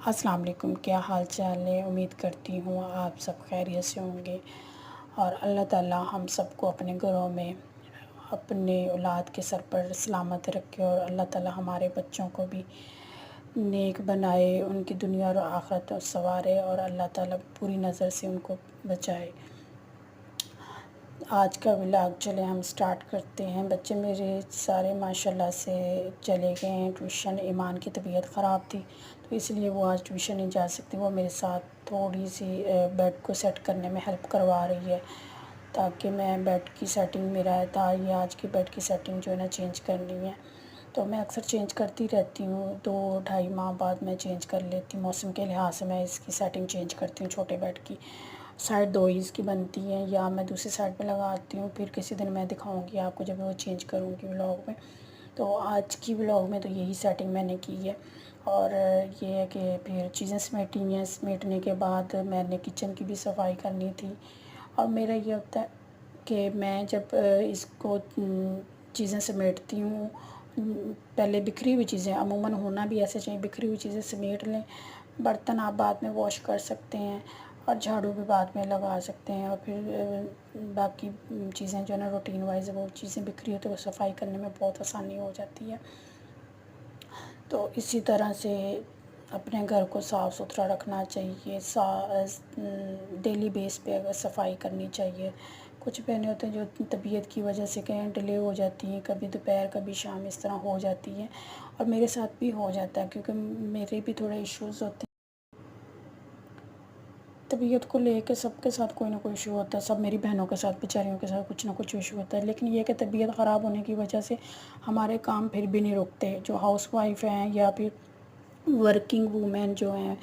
السلام علیکم، کیا حال چال ہے؟ امید کرتی ہوں آپ سب خیریت سے ہوں گے، اور اللہ تعالی ہم سب کو اپنے گھروں میں اپنے اولاد کے سر پر سلامت رکھے، اور اللہ تعالی ہمارے بچوں کو بھی نیک بنائے، ان کی دنیا اور آخرت سنوارے، اور اللہ تعالی پوری نظر سے ان کو بچائے۔ آج کا ولاگ چلے ہم سٹارٹ کرتے ہیں۔ بچے میرے سارے ماشاءاللہ سے چلے گئے ہیں ٹیوشن۔ ایمان کی طبیعت خراب تھی تو اس لیے وہ آج ٹیوشن نہیں جا سکتی۔ وہ میرے ساتھ تھوڑی سی بیڈ کو سیٹ کرنے میں ہیلپ کروا رہی ہے، تاکہ میں بیڈ کی سیٹنگ میرا ہے تھا یہ آج کی بیڈ کی سیٹنگ جو ہے نا چینج کرنی ہے، تو میں اکثر چینج کرتی رہتی ہوں، 2-2.5 ماہ بعد میں چینج کر لیتی ہوں۔ موسم کے لحاظ سے میں اس کی سیٹنگ چینج کرتی ہوں۔ چھوٹے بیڈ کی سائڈ 2 ہی اس کی بنتی ہیں، یا میں دوسری سائڈ پہ لگاتی ہوں، پھر کسی دن میں دکھاؤں گی آپ کو جب وہ چینج کروں گی ولاگ میں۔ تو آج کی ولاگ میں تو یہی سیٹنگ میں نے کی ہے، اور یہ ہے کہ پھر چیزیں سمیٹی ہیں۔ سمیٹنے کے بعد میں نے کچن کی بھی صفائی کرنی تھی، اور میرا یہ ہوتا ہے کہ میں جب اس کو چیزیں سمیٹتی ہوں، پہلے بکھری ہوئی چیزیں عموماً ہونا بھی ایسے چاہیے، بکھری ہوئی چیزیں سمیٹ لیں۔ برتن آپ بعد میں واش کر سکتے ہیں، اور جھاڑو بھی بعد میں لگا سکتے ہیں، اور پھر باقی چیزیں جو ہے نا روٹین وائز وہ چیزیں بکھری ہو تو وہ صفائی کرنے میں بہت آسانی ہو جاتی ہے۔ تو اسی طرح سے اپنے گھر کو صاف ستھرا رکھنا چاہیے، ڈیلی بیس پہ اگر صفائی کرنی چاہیے۔ کچھ بہنیں ہوتے ہیں جو طبیعت کی وجہ سے کہیں ڈیلے ہو جاتی ہیں، کبھی دوپہر کبھی شام اس طرح ہو جاتی ہیں، اور میرے ساتھ بھی ہو جاتا ہے، کیونکہ میرے بھی تھوڑے ایشوز ہوتے ہیں طبیعت کو لے کے۔ سب کے ساتھ کوئی نہ کوئی ایشو ہوتا ہے، سب میری بہنوں کے ساتھ بیچاریوں کے ساتھ کچھ نہ کچھ ایشو ہوتا ہے، لیکن یہ کہ طبیعت خراب ہونے کی وجہ سے ہمارے کام پھر بھی نہیں رکتے۔ جو ہاؤس وائف ہیں یا پھر ورکنگ وومین جو ہیں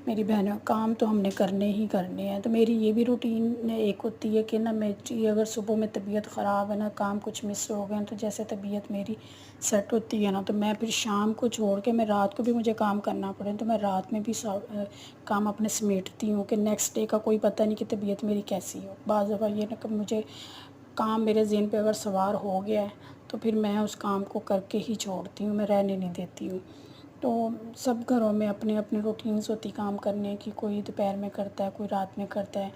میری بہنوں، کام تو ہم نے کرنے ہی کرنے ہیں۔ تو میری یہ بھی روٹین ایک ہوتی ہے کہ نا میری اگر صبح میں طبیعت خراب ہے نا، کام کچھ مس ہو گئے ہیں، تو جیسے طبیعت میری سیٹ ہوتی ہے نا، تو میں پھر شام کو چھوڑ کے میں رات کو بھی مجھے کام کرنا پڑے تو میں رات میں بھی کام اپنے سمیٹتی ہوں، کہ نیکسٹ ڈے کا کوئی پتہ نہیں کہ طبیعت میری کیسی ہو۔ بعض دفعہ یہ نا کہ مجھے کام میرے ذہن پہ اگر سوار ہو گیا ہے تو پھر میں اس کام کو کر کے ہی چھوڑتی ہوں، میں رہنے نہیں دیتی ہوں۔ تو سب گھروں میں اپنے اپنے روٹینز ہوتی کام کرنے کی، کوئی دوپہر میں کرتا ہے، کوئی رات میں کرتا ہے۔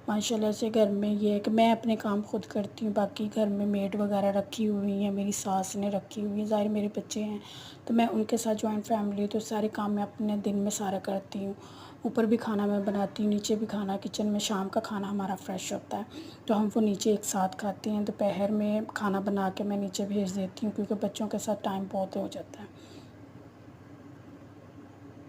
ماشاءاللہ سے گھر میں یہ ہے کہ میں اپنے کام خود کرتی ہوں، باقی گھر میں میڈ وغیرہ رکھی ہوئی ہیں، میری ساس نے رکھی ہوئی ہیں، ظاہر میرے بچے ہیں تو میں ان کے ساتھ جوائنٹ فیملی تو سارے کام میں اپنے دن میں سارا کرتی ہوں۔ اوپر بھی کھانا میں بناتی ہوں، نیچے بھی کھانا، کچن میں شام کا کھانا ہمارا فریش ہوتا ہے تو ہم وہ نیچے ایک ساتھ کھاتے ہیں۔ دوپہر میں کھانا بنا کے میں نیچے بھیج دیتی ہوں، کیونکہ بچوں کے ساتھ ٹائم بہت ہو جاتا ہے۔